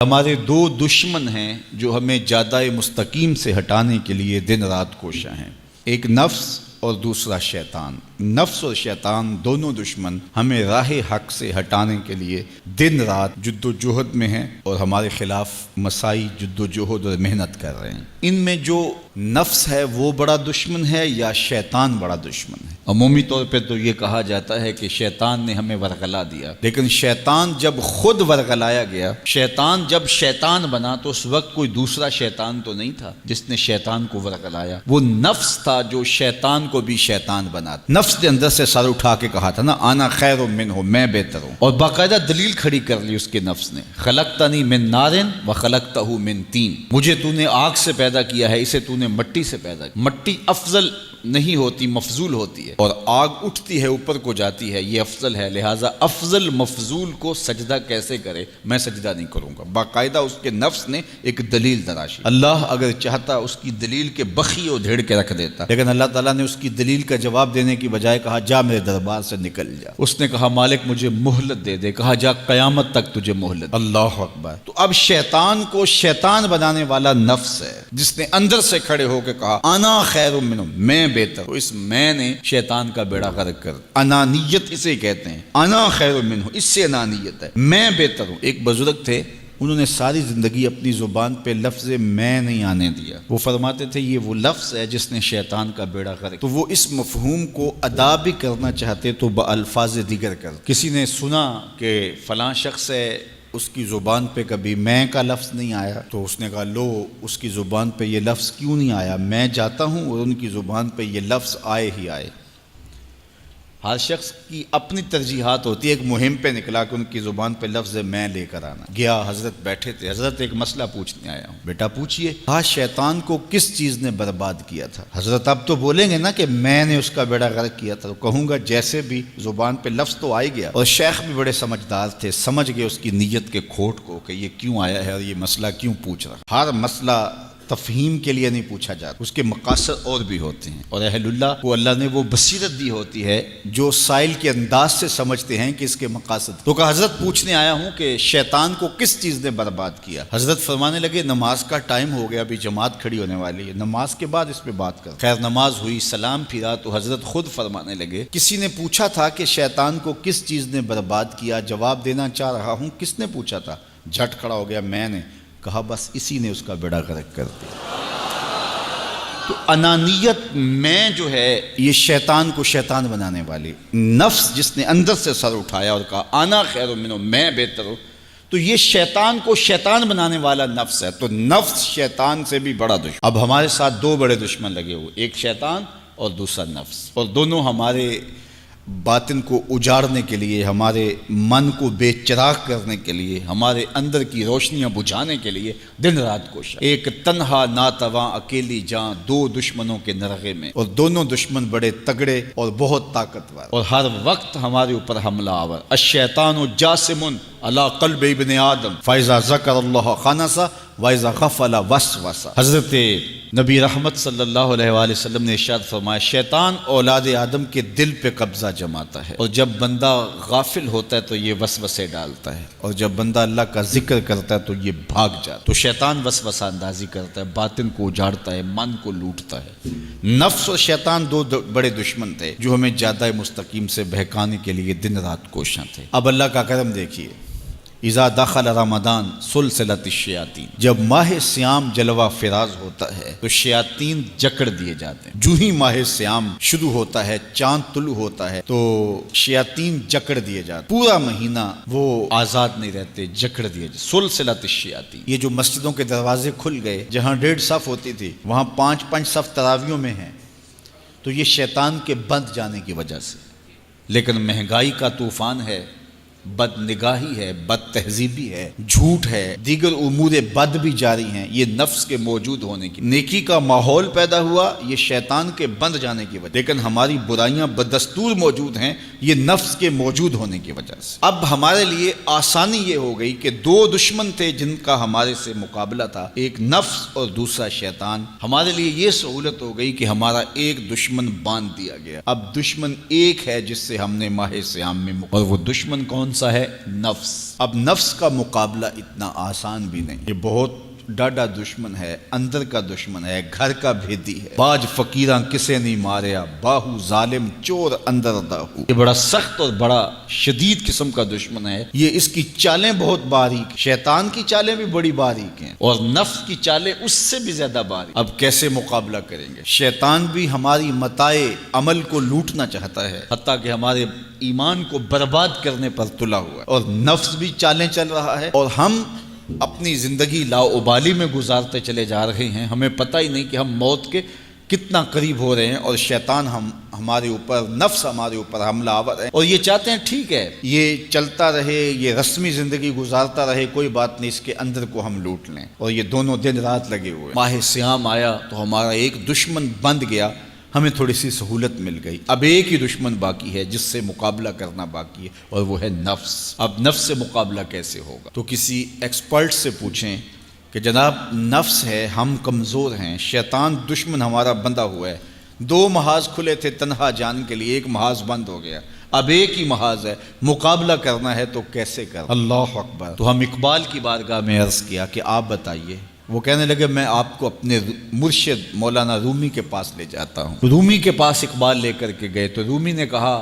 ہمارے دو دشمن ہیں جو ہمیں جادہ مستقیم سے ہٹانے کے لیے دن رات کوشاں ہیں، ایک نفس اور دوسرا شیطان۔ نفس اور شیطان دونوں دشمن ہمیں راہ حق سے ہٹانے کے لیے دن رات جد و جہد میں ہیں اور ہمارے خلاف مساعی جد و جہد اور محنت کر رہے ہیں۔ ان میں جو نفس ہے وہ بڑا دشمن ہے یا شیطان بڑا دشمن ہے؟ عمومی طور پہ تو یہ کہا جاتا ہے کہ شیطان نے ہمیں ورغلا دیا، لیکن شیطان جب خود ورغلایا گیا، شیطان جب شیطان بنا تو اس وقت کوئی دوسرا شیطان تو نہیں تھا جس نے شیطان کو ورغلایا، وہ نفس تھا جو شیطان کو بھی شیطان بنا۔ نفس نے اندر سے سر اٹھا کے کہا تھا نا، انا خیر منہ، میں بہتر ہوں، اور باقاعدہ دلیل کھڑی کر لی اس کے نفس نے، خلقتنی من نار وخلقتہ من طین، مجھے تو نے آگ سے پیدا کیا ہے، اسے تو نے مٹی سے پیدا کیا۔ مٹی افضل نہیں ہوتی، مفضول ہوتی ہے، اور آگ اٹھتی ہے اوپر کو جاتی ہے، یہ افضل ہے، لہٰذا افضل مفضول کو سجدہ کیسے کرے؟ میں سجدہ نہیں کروں گا۔ باقاعدہ اس کے نفس نے ایک دلیل تراشی۔ اللہ اگر چاہتا اس کی دلیل کے بخی و دھیڑ کے رکھ دیتا، لیکن اللہ تعالیٰ نے اس کی دلیل کا جواب دینے کی بجائے کہا جا میرے دربار سے نکل جا۔ اس نے کہا مالک مجھے مہلت دے دے، کہا جا قیامت تک تجھے مہلت۔ اللہ اکبر۔ تو اب شیطان کو شیطان بنانے والا نفس ہے جس نے اندر سے کھڑے ہو کے کہا انا خیر منہ، میں بہتر ہوں۔ اس میں نے شیطان کا بیڑا غرق کر، انانیت اسے کہتے ہیں، انا خیر منہ، اس سے انانیت ہے، میں بہتر ہوں۔ ایک بزرگ تھے، انہوں نے ساری زندگی اپنی زبان پہ لفظ میں نہیں آنے دیا۔ وہ فرماتے تھے یہ وہ لفظ ہے جس نے شیطان کا بیڑا غرق۔ تو وہ اس مفہوم کو ادا بھی کرنا چاہتے تو بألفاظ دیگر کر۔ کسی نے سنا کہ فلاں شخص ہے، اس کی زبان پہ کبھی میں کا لفظ نہیں آیا، تو اس نے کہا لو اس کی زبان پہ یہ لفظ کیوں نہیں آیا؟ میں جاتا ہوں اور ان کی زبان پہ یہ لفظ آئے ہی آئے۔ ہر شخص کی اپنی ترجیحات ہوتی ہے، ایک مہم پہ نکلا کہ ان کی زبان پہ لفظ میں لے کر آنا۔ گیا، حضرت بیٹھے تھے، حضرت ایک مسئلہ پوچھنے آیا ہوں۔ بیٹا پوچھئے۔ کہا شیطان کو کس چیز نے برباد کیا تھا؟ حضرت اب تو بولیں گے نا کہ میں نے اس کا بیڑا غرق کیا تھا، تو کہوں گا جیسے بھی زبان پہ لفظ تو آئی گیا، اور شیخ بھی بڑے سمجھدار تھے، سمجھ گئے اس کی نیت کے کھوٹ کو کہ یہ کیوں آیا ہے اور یہ مسئلہ کیوں پوچھ رہا۔ ہر مسئلہ تفہیم کے لیے نہیں پوچھا جاتا، اس کے مقاصد اور بھی ہوتے ہیں، اور اہل اللہ کو اللہ نے وہ بصیرت دی ہوتی ہے جو سائل کے انداز سے سمجھتے ہیں کہ اس کے مقاصد۔ تو کہا حضرت پوچھنے آیا ہوں کہ شیطان کو کس چیز نے برباد کیا؟ حضرت فرمانے لگے نماز کا ٹائم ہو گیا، ابھی جماعت کھڑی ہونے والی ہے، نماز کے بعد اس پہ بات کر۔ خیر نماز ہوئی، سلام پھرا تو حضرت خود فرمانے لگے کسی نے پوچھا تھا کہ شیطان کو کس چیز نے برباد کیا؟ جواب دینا چاہ رہا ہوں، کس نے پوچھا تھا؟ جھٹ کھڑا ہو گیا میں نے۔ کہا بس اسی نے اس کا بیڑا غرق کر دیا۔ تو انانیت میں جو ہے یہ شیطان کو شیطان بنانے والی، نفس جس نے اندر سے سر اٹھایا اور کہا انا خیر منہ، میں بہتر ہوں، تو یہ شیطان کو شیطان بنانے والا نفس ہے۔ تو نفس شیطان سے بھی بڑا دشمن۔ اب ہمارے ساتھ دو بڑے دشمن لگے ہوئے، ایک شیطان اور دوسرا نفس، اور دونوں ہمارے باطن کو اجاڑنے کے لیے، ہمارے من کو بے چراغ کرنے کے لیے، ہمارے اندر کی روشنیاں بجھانے کے لیے دن رات کوشاں۔ ایک تنہا ناتواں اکیلی جاں، دو دشمنوں کے نرغے میں، اور دونوں دشمن بڑے تگڑے اور بہت طاقتور، اور ہر وقت ہمارے اوپر حملہ آور۔ الشیطان جاسم علی قلب ابن آدم فاذا ذکر اللہ خنس واذا غفل وسوس۔ حضرت نبی رحمت صلی اللہ علیہ وآلہ وسلم نے ارشاد فرمایا شیطان اولاد آدم کے دل پہ قبضہ جماتا ہے، اور جب بندہ غافل ہوتا ہے تو یہ وسوسے ڈالتا ہے، اور جب بندہ اللہ کا ذکر کرتا ہے تو یہ بھاگ جاتا ہے۔ تو شیطان وسوسہ اندازی کرتا ہے، باطن کو اجاڑتا ہے، من کو لوٹتا ہے۔ نفس اور شیطان دو بڑے دشمن تھے جو ہمیں جادہ مستقیم سے بہکانے کے لیے دن رات کوشاں تھے۔ اب اللہ کا کرم دیکھیے، اذا دخل رمضان سلسلۃ الشیاطین، جب ماہ سیام جلوہ فراز ہوتا ہے تو شیاطین جکڑ دیے جاتے ہیں۔ جو ہی ماہ سیام شروع ہوتا ہے، چاند طلوع ہوتا ہے تو شیاطین جکڑ دیے جاتے ہیں، پورا مہینہ وہ آزاد نہیں رہتے، جکڑ دیے جاتے۔ سلسلۃ الشیاطین، یہ جو مسجدوں کے دروازے کھل گئے، جہاں 1.5 صف ہوتی تھی وہاں 5 صف تراویحوں میں ہیں، تو یہ شیطان کے بند جانے کی وجہ سے۔ لیکن مہنگائی کا طوفان ہے، بد نگاہی ہے، بد تہذیبی ہے، جھوٹ ہے، دیگر امور بد بھی جاری ہیں، یہ نفس کے موجود ہونے کی، نیکی کا ماحول پیدا ہوا یہ شیطان کے بند جانے کی وجہ، لیکن ہماری برائیاں بدستور موجود ہیں یہ نفس کے موجود ہونے کی وجہ سے۔ اب ہمارے لیے آسانی یہ ہو گئی کہ دو دشمن تھے جن کا ہمارے سے مقابلہ تھا، ایک نفس اور دوسرا شیطان۔ ہمارے لیے یہ سہولت ہو گئی کہ ہمارا ایک دشمن باندھ دیا گیا، اب دشمن ایک ہے جس سے ہم نے ماہ سیام میں اور وہ دشمن کون سا ہے؟ نفس۔ اب نفس کا مقابلہ اتنا آسان بھی نہیں، یہ بہت ڈاڈا دشمن ہے، اندر کا دشمن ہے، گھر کا بھیدی ہے۔ باج فقیراں کسے نہیں ماریا، باہو ظالم چور اندر داہو۔ یہ بڑا سخت اور بڑا شدید قسم کا دشمن ہے۔ یہ اس کی چالیں بہت باریک، شیطان کی چالیں بھی بڑی باریک ہیں اور نفس کی چالیں اس سے بھی زیادہ باریک۔ اب کیسے مقابلہ کریں گے؟ شیطان بھی ہماری متاع عمل کو لوٹنا چاہتا ہے، حتیٰ کہ ہمارے ایمان کو برباد کرنے پر تلا ہوا ہے، اور نفس بھی چالیں چل رہا ہے، اور ہم اپنی زندگی لاؤبالی میں گزارتے چلے جا رہے ہیں۔ ہمیں پتہ ہی نہیں کہ ہم موت کے کتنا قریب ہو رہے ہیں، اور شیطان ہمارے اوپر، نفس ہمارے اوپر حملہ آور ہے، اور یہ چاہتے ہیں ٹھیک ہے یہ چلتا رہے، یہ رسمی زندگی گزارتا رہے، کوئی بات نہیں، اس کے اندر کو ہم لوٹ لیں، اور یہ دونوں دن رات لگے ہوئے۔ ماہ سیام آیا تو ہمارا ایک دشمن بند گیا، ہمیں تھوڑی سی سہولت مل گئی۔ اب ایک ہی دشمن باقی ہے جس سے مقابلہ کرنا باقی ہے، اور وہ ہے نفس۔ اب نفس سے مقابلہ کیسے ہوگا؟ تو کسی ایکسپرٹ سے پوچھیں کہ جناب نفس ہے، ہم کمزور ہیں، شیطان دشمن ہمارا بندہ ہوا ہے، 2 محاذ کھلے تھے تنہا جان کے لیے، ایک محاذ بند ہو گیا، اب ایک ہی محاذ ہے، مقابلہ کرنا ہے تو کیسے کرنا؟ اللہ اکبر۔ تو ہم اقبال کی بارگاہ میں عرض کیا کہ آپ بتائیے۔ وہ کہنے لگے میں آپ کو اپنے مرشد مولانا رومی کے پاس لے جاتا ہوں۔ رومی کے پاس اقبال لے کر کے گئے تو رومی نے کہا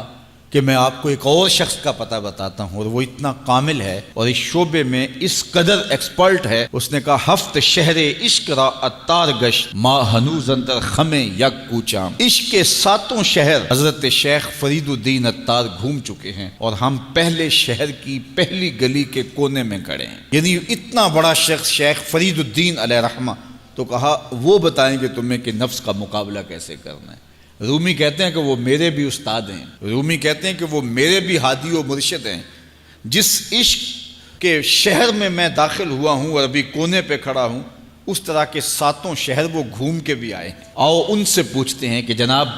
کہ میں آپ کو ایک اور شخص کا پتہ بتاتا ہوں، اور وہ اتنا کامل ہے اور اس شعبے میں اس قدر ایکسپرٹ ہے۔ اس نے کہا ہفت شہر عشق را اتار گشت، ما ہنوز اندر خمیں یک کوچام۔ عشق کے 7 شہر حضرت شیخ فرید الدین اتار گھوم چکے ہیں، اور ہم پہلے شہر کی پہلی گلی کے کونے میں کھڑے ہیں۔ یعنی اتنا بڑا شخص شیخ فرید الدین علیہ رحمہ، تو کہا وہ بتائیں گے تمہیں کہ نفس کا مقابلہ کیسے کرنا ہے۔ رومی کہتے ہیں کہ وہ میرے بھی استاد ہیں، رومی کہتے ہیں کہ وہ میرے بھی ہادی و مرشد ہیں۔ جس عشق کے شہر میں میں داخل ہوا ہوں اور ابھی کونے پہ کھڑا ہوں، اس طرح کے 7 شہر وہ گھوم کے بھی آئے ہیں۔ آؤ ان سے پوچھتے ہیں کہ جناب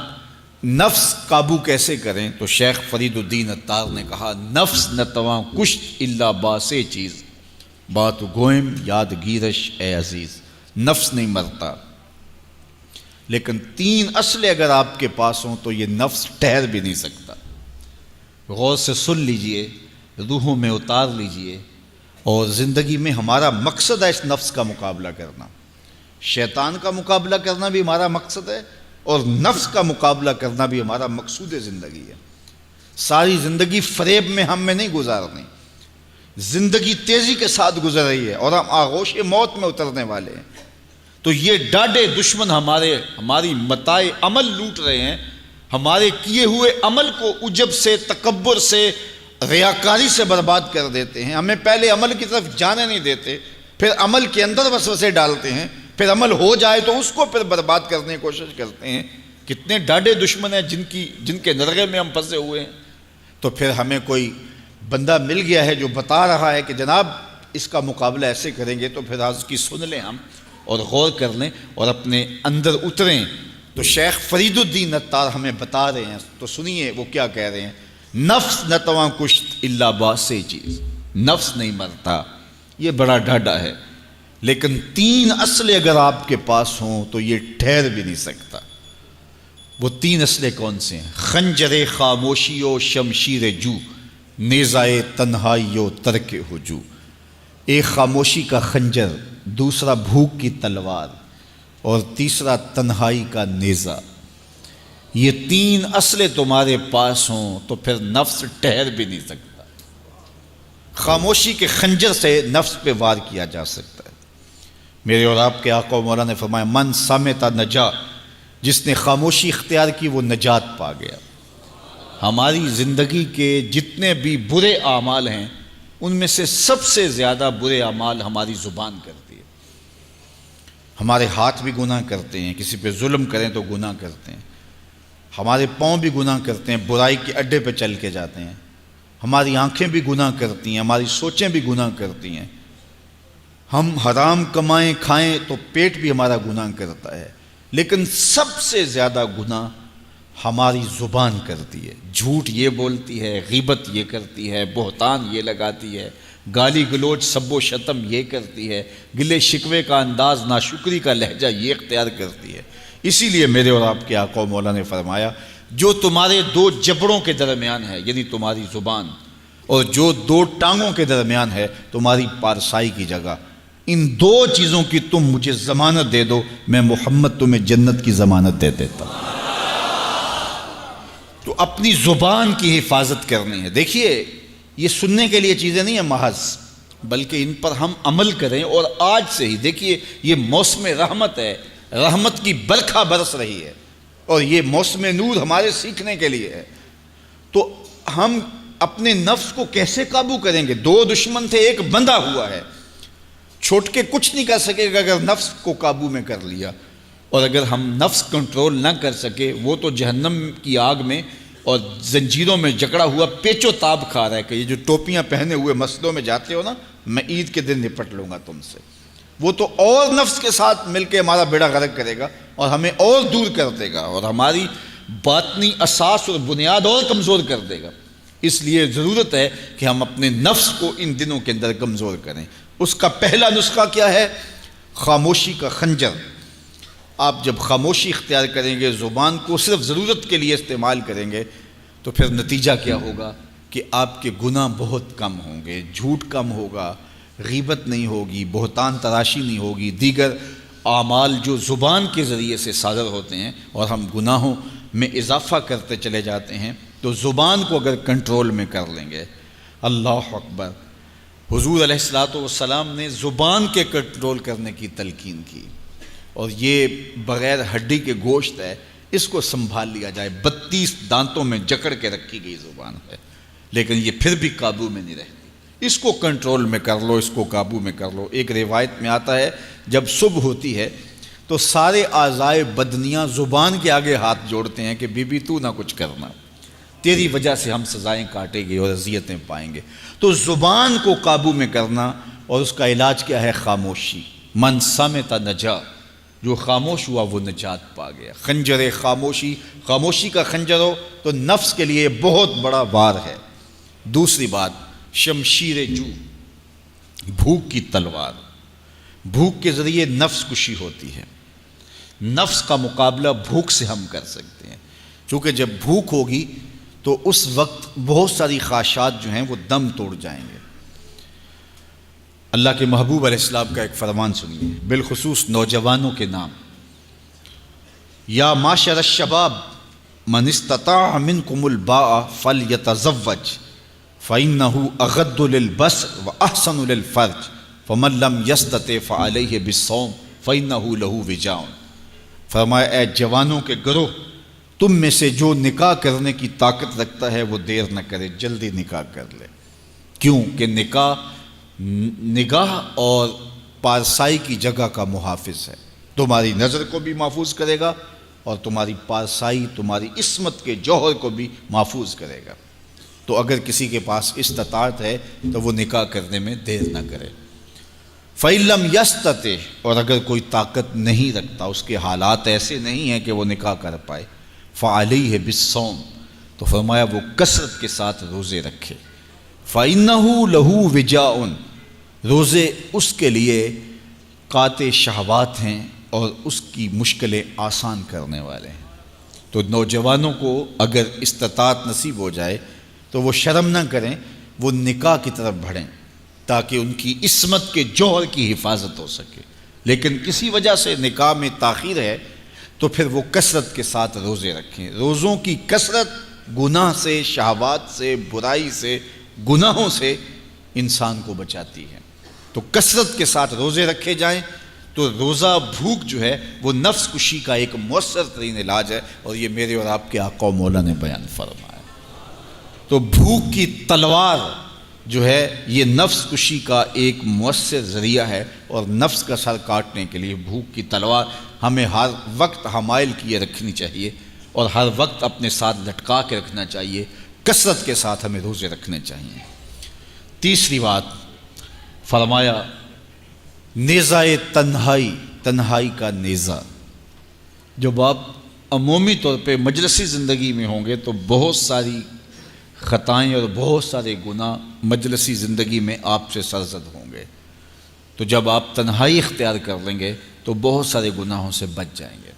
نفس قابو کیسے کریں؟ تو شیخ فرید الدین اتار نے کہا نفس نتواں کشت الا باسے چیز، بات گوئم یاد گیرش اے عزیز۔ نفس نہیں مرتا، لیکن 3 اسلحے اگر آپ کے پاس ہوں تو یہ نفس ٹھہر بھی نہیں سکتا۔ غور سے سن لیجئے، روحوں میں اتار لیجئے، اور زندگی میں ہمارا مقصد ہے اس نفس کا مقابلہ کرنا۔ شیطان کا مقابلہ کرنا بھی ہمارا مقصد ہے، اور نفس کا مقابلہ کرنا بھی ہمارا مقصود زندگی ہے۔ ساری زندگی فریب میں ہم میں نہیں گزارنی، زندگی تیزی کے ساتھ گزر رہی ہے اور ہم آغوش موت میں اترنے والے ہیں۔ تو یہ ڈاڈے دشمن ہماری متاع عمل لوٹ رہے ہیں، ہمارے کیے ہوئے عمل کو عجب سے، تکبر سے، ریاکاری سے برباد کر دیتے ہیں۔ ہمیں پہلے عمل کی طرف جانے نہیں دیتے، پھر عمل کے اندر وسوسے ڈالتے ہیں، پھر عمل ہو جائے تو اس کو پھر برباد کرنے کی کوشش کرتے ہیں۔ کتنے ڈاڈے دشمن ہیں جن کے نرغے میں ہم پھنسے ہوئے ہیں۔ تو پھر ہمیں کوئی بندہ مل گیا ہے جو بتا رہا ہے کہ جناب اس کا مقابلہ ایسے کریں گے، تو پھر آج کی سن لیں ہم اور غور کر لیں اور اپنے اندر اتریں۔ تو شیخ فرید الدین اتار ہمیں بتا رہے ہیں، تو سنیے وہ کیا کہہ رہے ہیں۔ نفس نتواں کشت الا باسے چیز، نفس نہیں مرتا، یہ بڑا ڈاڈا ہے، لیکن 3 اسلحے اگر آپ کے پاس ہوں تو یہ ٹھہر بھی نہیں سکتا۔ وہ 3 اسلحے کون سے ہیں؟ خنجر خاموشی و شمشیر جو، نیزائے تنہائی و ترک ہجو۔ ایک خاموشی کا خنجر، دوسرا بھوک کی تلوار، اور تیسرا تنہائی کا نیزہ۔ یہ 3 اسلحے تمہارے پاس ہوں تو پھر نفس ٹھہر بھی نہیں سکتا۔ خاموشی کے خنجر سے نفس پہ وار کیا جا سکتا ہے۔ میرے اور آپ کے آقا و مولا نے فرمایا من سامتا نجا، جس نے خاموشی اختیار کی وہ نجات پا گیا۔ ہماری زندگی کے جتنے بھی برے اعمال ہیں ان میں سے سب سے زیادہ برے اعمال ہماری زبان کرتی ہے۔ ہمارے ہاتھ بھی گناہ کرتے ہیں، کسی پہ ظلم کریں تو گناہ کرتے ہیں، ہمارے پاؤں بھی گناہ کرتے ہیں، برائی کے اڈے پہ چل کے جاتے ہیں، ہماری آنکھیں بھی گناہ کرتی ہیں، ہماری سوچیں بھی گناہ کرتی ہیں، ہم حرام کمائیں کھائیں تو پیٹ بھی ہمارا گناہ کرتا ہے، لیکن سب سے زیادہ گناہ ہماری زبان کرتی ہے۔ جھوٹ یہ بولتی ہے، غیبت یہ کرتی ہے، بہتان یہ لگاتی ہے، گالی گلوچ سب و شتم یہ کرتی ہے، گلے شکوے کا انداز، ناشکری کا لہجہ یہ اختیار کرتی ہے۔ اسی لیے میرے اور آپ کے آقا و مولا نے فرمایا جو تمہارے 2 جبڑوں کے درمیان ہے، یعنی تمہاری زبان، اور جو دو ٹانگوں کے درمیان ہے تمہاری پارسائی کی جگہ، ان دو چیزوں کی تم مجھے ضمانت دے دو، میں محمد تمہیں جنت کی ضمانت دے دیتا ہوں۔ تو اپنی زبان کی حفاظت کرنی ہے۔ دیکھیے یہ سننے کے لیے چیزیں نہیں ہیں محض، بلکہ ان پر ہم عمل کریں، اور آج سے ہی دیکھیے یہ موسم رحمت ہے، رحمت کی برکھا برس رہی ہے، اور یہ موسم نور ہمارے سیکھنے کے لیے ہے۔ تو ہم اپنے نفس کو کیسے قابو کریں گے؟ دو دشمن تھے، ایک بندھا ہوا ہے، چھوٹ کے کچھ نہیں کر سکے گا اگر نفس کو قابو میں کر لیا، اور اگر ہم نفس کنٹرول نہ کر سکے وہ تو جہنم کی آگ میں اور زنجیروں میں جکڑا ہوا پیچ و تاب کھا رہا ہے کہ یہ جو ٹوپیاں پہنے ہوئے مسجدوں میں جاتے ہو نا، میں عید کے دن نپٹ لوں گا تم سے، وہ تو اور نفس کے ساتھ مل کے ہمارا بیڑا غرق کرے گا اور ہمیں اور دور کر دے گا، اور ہماری باطنی اساس اور بنیاد اور کمزور کر دے گا۔ اس لیے ضرورت ہے کہ ہم اپنے نفس کو ان دنوں کے اندر کمزور کریں۔ اس کا پہلا نسخہ کیا ہے؟ خاموشی کا خنجر۔ آپ جب خاموشی اختیار کریں گے، زبان کو صرف ضرورت کے لیے استعمال کریں گے، تو پھر نتیجہ کیا ہوگا کہ آپ کے گناہ بہت کم ہوں گے، جھوٹ کم ہوگا، غیبت نہیں ہوگی، بہتان تراشی نہیں ہوگی، دیگر اعمال جو زبان کے ذریعے سے صادر ہوتے ہیں اور ہم گناہوں میں اضافہ کرتے چلے جاتے ہیں، تو زبان کو اگر کنٹرول میں کر لیں گے، اللہ اکبر، حضور علیہ الصلوۃ والسلام نے زبان کے کنٹرول کرنے کی تلقین کی، اور یہ بغیر ہڈی کے گوشت ہے، اس کو سنبھال لیا جائے، 32 دانتوں میں جکڑ کے رکھی گئی زبان ہے، لیکن یہ پھر بھی قابو میں نہیں رہتی، اس کو کنٹرول میں کر لو، اس کو قابو میں کر لو۔ ایک روایت میں آتا ہے جب صبح ہوتی ہے تو سارے اعضائے بدنیاں زبان کے آگے ہاتھ جوڑتے ہیں کہ بی بی تو نہ کچھ کرنا، تیری وجہ سے ہم سزائیں کاٹیں گے اور اذیتیں پائیں گے۔ تو زبان کو قابو میں کرنا، اور اس کا علاج کیا ہے؟ خاموشی۔ من صمت نجا، جو خاموش ہوا وہ نجات پا گیا۔ خنجر خاموشی، خاموشی کا خنجر ہو تو نفس کے لیے بہت بڑا وار ہے۔ دوسری بات، شمشیر جو، بھوک کی تلوار۔ بھوک کے ذریعے نفس کشی ہوتی ہے، نفس کا مقابلہ بھوک سے ہم کر سکتے ہیں، چونکہ جب بھوک ہوگی تو اس وقت بہت ساری خواہشات جو ہیں وہ دم توڑ جائیں گے۔ اللہ کے محبوب علیہ السلام کا ایک فرمان سنیے، بالخصوص نوجوانوں کے نام، یا معاشر الشباب من استطاع منکم الباء فلیتزوج فإنہ اغض للبصر واحسن للفرج فمن لم یستطع فعلیہ بالصوم فإنہ لہ وجاء۔ فرمایا اے جوانوں کے گروہ، تم میں سے جو نکاح کرنے کی طاقت رکھتا ہے وہ دیر نہ کرے، جلدی نکاح کر لے۔ کیوں کہ نگاہ اور پارسائی کی جگہ کا محافظ ہے، تمہاری نظر کو بھی محفوظ کرے گا اور تمہاری پارسائی، تمہاری عصمت کے جوہر کو بھی محفوظ کرے گا۔ تو اگر کسی کے پاس استطاعت ہے تو وہ نکاح کرنے میں دیر نہ کرے۔ فَإِن لَمْ يَسْتَطِعْ، اور اگر کوئی طاقت نہیں رکھتا، اس کے حالات ایسے نہیں ہیں کہ وہ نکاح کر پائے، فَعَلَيْهِ بِالصَّوْمِ، تو فرمایا وہ کثرت کے ساتھ روزے رکھے۔ فَإِنَّهُ لَهُ وِجَاءٌ، روزے اس کے لیے قاطع شہوات ہیں اور اس کی مشکلیں آسان کرنے والے ہیں۔ تو نوجوانوں کو اگر استطاعت نصیب ہو جائے تو وہ شرم نہ کریں، وہ نکاح کی طرف بڑھیں تاکہ ان کی عصمت کے جوہر کی حفاظت ہو سکے۔ لیکن کسی وجہ سے نکاح میں تاخیر ہے تو پھر وہ کثرت کے ساتھ روزے رکھیں۔ روزوں کی کثرت گناہ سے، شہوات سے، برائی سے، گناہوں سے انسان کو بچاتی ہے۔ تو کثرت کے ساتھ روزے رکھے جائیں، تو روزہ بھوک جو ہے وہ نفس کشی کا ایک مؤثر ترین علاج ہے، اور یہ میرے اور آپ کے آقا و مولا نے بیان فرمایا۔ تو بھوک کی تلوار جو ہے یہ نفس کشی کا ایک مؤثر ذریعہ ہے، اور نفس کا سر کاٹنے کے لیے بھوک کی تلوار ہمیں ہر وقت حمائل کیے رکھنی چاہیے، اور ہر وقت اپنے ساتھ لٹکا کے رکھنا چاہیے، کثرت کے ساتھ ہمیں روزے رکھنے چاہیے۔ تیسری بات فرمایا نیزہ تنہائی، تنہائی کا نیزہ۔ جب آپ عمومی طور پہ مجلسی زندگی میں ہوں گے تو بہت ساری خطائیں اور بہت سارے گناہ مجلسی زندگی میں آپ سے سرزد ہوں گے، تو جب آپ تنہائی اختیار کر لیں گے تو بہت سارے گناہوں سے بچ جائیں گے۔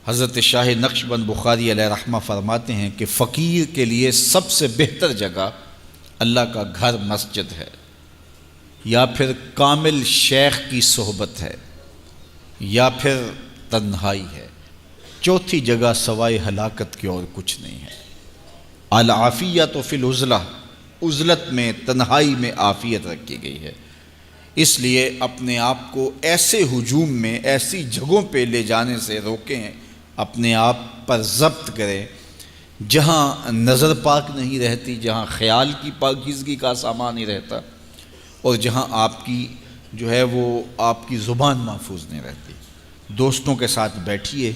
حضرت شاہ نقشبند بخاری علیہ رحمہ فرماتے ہیں کہ فقیر کے لیے سب سے بہتر جگہ اللہ کا گھر مسجد ہے، یا پھر کامل شیخ کی صحبت ہے، یا پھر تنہائی ہے۔ چوتھی جگہ سوائے ہلاکت کے اور کچھ نہیں ہے۔ العافیۃ فی العزلہ، عزلت میں، تنہائی میں عافیت رکھی گئی ہے۔ اس لیے اپنے آپ کو ایسے ہجوم میں، ایسی جگہوں پہ لے جانے سے روکیں، اپنے آپ پر ضبط کریں جہاں نظر پاک نہیں رہتی، جہاں خیال کی پاکیزگی کا سامان نہیں رہتا، اور جہاں آپ کی جو ہے وہ آپ کی زبان محفوظ نہیں رہتی۔ دوستوں کے ساتھ بیٹھیے،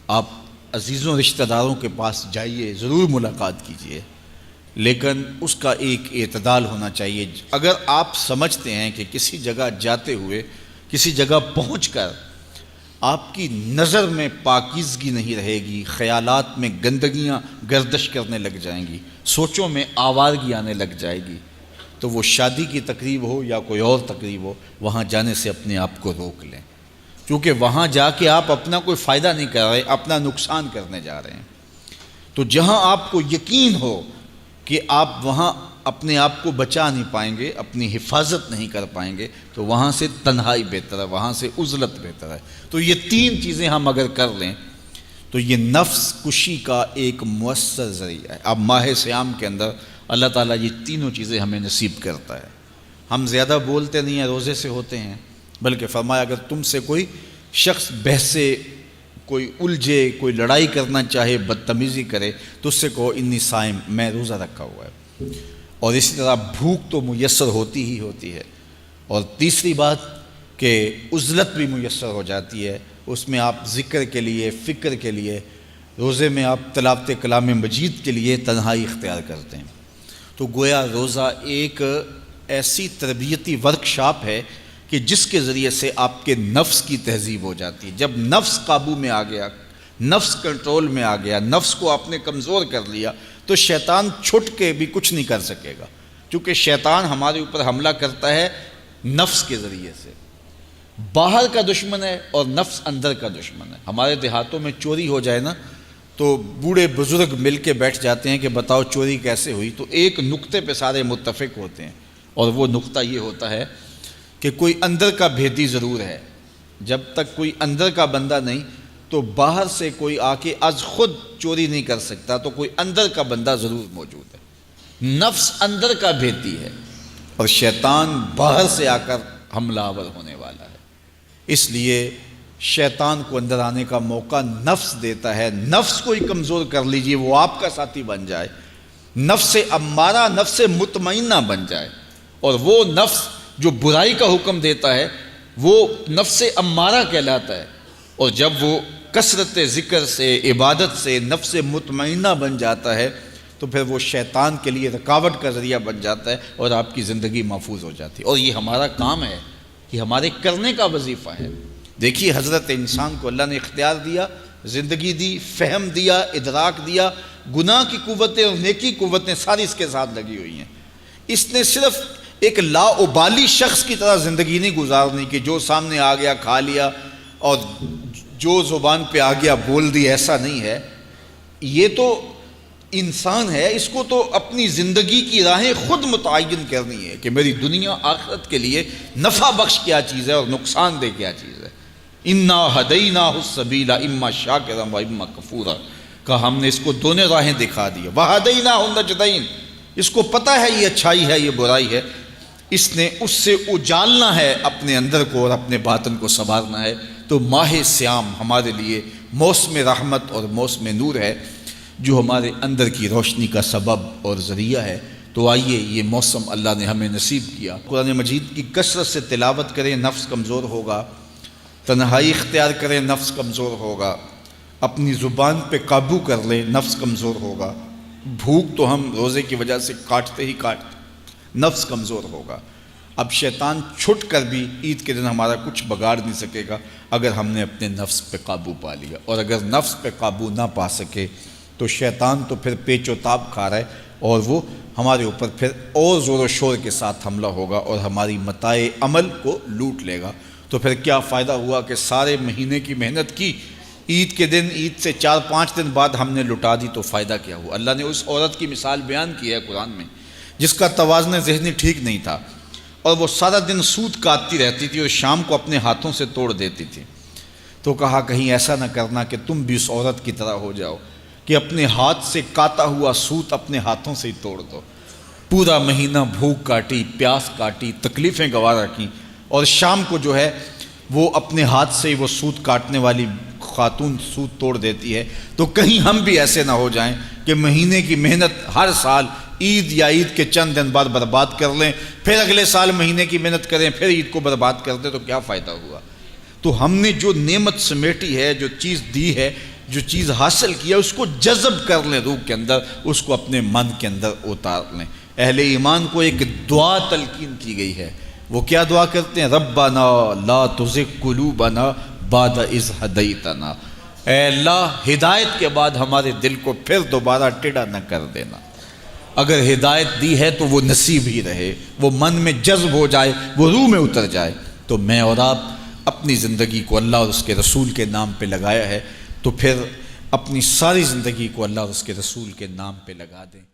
آپ عزیزوں رشتہ داروں کے پاس جائیے، ضرور ملاقات کیجیے، لیکن اس کا ایک اعتدال ہونا چاہیے۔ اگر آپ سمجھتے ہیں کہ کسی جگہ جاتے ہوئے، کسی جگہ پہنچ کر آپ کی نظر میں پاکیزگی نہیں رہے گی، خیالات میں گندگیاں گردش کرنے لگ جائیں گی، سوچوں میں آوارگی آنے لگ جائے گی، تو وہ شادی کی تقریب ہو یا کوئی اور تقریب ہو، وہاں جانے سے اپنے آپ کو روک لیں، کیونکہ وہاں جا کے آپ اپنا کوئی فائدہ نہیں کر رہے، اپنا نقصان کرنے جا رہے ہیں۔ تو جہاں آپ کو یقین ہو کہ آپ وہاں اپنے آپ کو بچا نہیں پائیں گے، اپنی حفاظت نہیں کر پائیں گے، تو وہاں سے تنہائی بہتر ہے، وہاں سے عزلت بہتر ہے۔ تو یہ تین چیزیں ہم اگر کر لیں تو یہ نفس کشی کا ایک مؤثر ذریعہ ہے۔ اب ماہ صیام کے اندر اللہ تعالیٰ یہ تینوں چیزیں ہمیں نصیب کرتا ہے۔ ہم زیادہ بولتے نہیں ہیں، روزے سے ہوتے ہیں، بلکہ فرمایا اگر تم سے کوئی شخص بحثے، کوئی الجھے، کوئی لڑائی کرنا چاہے، بدتمیزی کرے، تو اس سے کہو انی صائم، میں روزہ رکھا ہوا ہے۔ اور اسی طرح بھوک تو میسر ہوتی ہی ہوتی ہے، اور تیسری بات کہ عزلت بھی میسر ہو جاتی ہے، اس میں آپ ذکر کے لیے، فکر کے لیے، روزے میں آپ تلاوت کلام مجید کے لیے تنہائی اختیار کرتے ہیں۔ تو گویا روزہ ایک ایسی تربیتی ورکشاپ ہے کہ جس کے ذریعے سے آپ کے نفس کی تہذیب ہو جاتی ہے۔ جب نفس قابو میں آ گیا، نفس کنٹرول میں آ گیا، نفس کو آپ نے کمزور کر لیا، تو شیطان چھٹ کے بھی کچھ نہیں کر سکے گا، کیونکہ شیطان ہمارے اوپر حملہ کرتا ہے نفس کے ذریعے سے۔ باہر کا دشمن ہے اور نفس اندر کا دشمن ہے۔ ہمارے دیہاتوں میں چوری ہو جائے نا تو بوڑھے بزرگ مل کے بیٹھ جاتے ہیں کہ بتاؤ چوری کیسے ہوئی، تو ایک نقطے پہ سارے متفق ہوتے ہیں، اور وہ نقطہ یہ ہوتا ہے کہ کوئی اندر کا بھیدی ضرور ہے۔ جب تک کوئی اندر کا بندہ نہیں تو باہر سے کوئی آ کے از خود چوری نہیں کر سکتا، تو کوئی اندر کا بندہ ضرور موجود ہے۔ نفس اندر کا بھیدی ہے اور شیطان باہر سے آ کر حملہ آور ہونے والا ہے۔ اس لیے شیطان کو اندر آنے کا موقع نفس دیتا ہے۔ نفس کو ہی کمزور کر لیجئے، وہ آپ کا ساتھی بن جائے، نفس امارہ، نفس مطمئنہ بن جائے، اور وہ نفس جو برائی کا حکم دیتا ہے وہ نفس امارہ کہلاتا ہے، اور جب وہ کثرت ذکر سے، عبادت سے نفس مطمئنہ بن جاتا ہے تو پھر وہ شیطان کے لیے رکاوٹ کا ذریعہ بن جاتا ہے، اور آپ کی زندگی محفوظ ہو جاتی ہے۔ اور یہ ہمارا کام ہے، یہ ہمارے کرنے کا وظیفہ ہے۔ دیکھیے حضرت انسان کو اللہ نے اختیار دیا، زندگی دی، فہم دیا، ادراک دیا، گناہ کی قوتیں اور نیکی قوتیں ساری اس کے ساتھ لگی ہوئی ہیں۔ اس نے صرف ایک لا ابالی شخص کی طرح زندگی نہیں گزارنی کہ جو سامنے آ گیا کھا لیا اور جو زبان پہ آ گیا بول دی، ایسا نہیں ہے۔ یہ تو انسان ہے، اس کو تو اپنی زندگی کی راہیں خود متعین کرنی ہے کہ میری دنیا آخرت کے لیے نفع بخش کیا چیز ہے اور نقصان دہ کیا چیز ہے۔ انا ہدیناہ السبیل اما شاکرا و اما کفورا، کہ ہم نے اس کو دونوں راہیں دکھا دی، وہدیناہ النجدین، اس کو پتہ ہے یہ اچھائی ہے، یہ برائی ہے، اس نے اس سے اجالنا ہے اپنے اندر کو اور اپنے باطن کو سنوارنا ہے۔ تو ماہ صیام ہمارے لیے موسم رحمت اور موسم نور ہے، جو ہمارے اندر کی روشنی کا سبب اور ذریعہ ہے۔ تو آئیے یہ موسم اللہ نے ہمیں نصیب کیا، قرآن مجید کی کثرت سے تلاوت کریں، نفس کمزور ہوگا، تنہائی اختیار کریں، نفس کمزور ہوگا، اپنی زبان پہ قابو کر لیں، نفس کمزور ہوگا، بھوک تو ہم روزے کی وجہ سے کاٹتے ہی کاٹتے، نفس کمزور ہوگا۔ اب شیطان چھٹ کر بھی عید کے دن ہمارا کچھ بگاڑ نہیں سکے گا اگر ہم نے اپنے نفس پہ قابو پا لیا، اور اگر نفس پہ قابو نہ پا سکے تو شیطان تو پھر پیچ و تاب کھا رہا ہے، اور وہ ہمارے اوپر پھر اور زور و شور کے ساتھ حملہ ہوگا اور ہماری متاع عمل کو لوٹ لے گا۔ تو پھر کیا فائدہ ہوا کہ سارے مہینے کی محنت کی، عید کے دن، عید سے 4-5 دن بعد ہم نے لٹا دی، تو فائدہ کیا ہوا؟ اللہ نے اس عورت کی مثال بیان کی ہے قرآن میں جس کا توازن ذہنی ٹھیک نہیں تھا، اور وہ سارا دن سوت کاٹتی رہتی تھی اور شام کو اپنے ہاتھوں سے توڑ دیتی تھی۔ تو کہا کہیں ایسا نہ کرنا کہ تم بھی اس عورت کی طرح ہو جاؤ کہ اپنے ہاتھ سے کاتا ہوا سوت اپنے ہاتھوں سے ہی توڑ دو۔ پورا مہینہ بھوک کاٹی، پیاس کاٹی، تکلیفیں گوارا کیں، اور شام کو جو ہے وہ اپنے ہاتھ سے ہی وہ سوت کاٹنے والی خاتون سوت توڑ دیتی ہے۔ تو کہیں ہم بھی ایسے نہ ہو جائیں کہ مہینے کی محنت ہر سال عید یا عید کے چند دن بعد برباد کر لیں، پھر اگلے سال مہینے کی محنت کریں، پھر عید کو برباد کر دیں، تو کیا فائدہ ہوا؟ تو ہم نے جو نعمت سمیٹی ہے، جو چیز دی ہے، جو چیز حاصل کیا، اس کو جذب کر لیں روح کے اندر، اس کو اپنے من کے اندر اتار لیں۔ اہل ایمان کو ایک دعا تلقین کی گئی ہے، وہ کیا دعا کرتے ہیں؟ ربنا لا تزغ قلوبنا بعد اذ ہدیتنا، اے اللہ ہدایت کے بعد ہمارے دل کو پھر دوبارہ ٹیڑھا نہ کر دینا۔ اگر ہدایت دی ہے تو وہ نصیب ہی رہے، وہ من میں جذب ہو جائے، وہ روح میں اتر جائے۔ تو میں اور آپ اپنی زندگی کو اللہ اور اس کے رسول کے نام پہ لگایا ہے، تو پھر اپنی ساری زندگی کو اللہ اور اس کے رسول کے نام پہ لگا دیں۔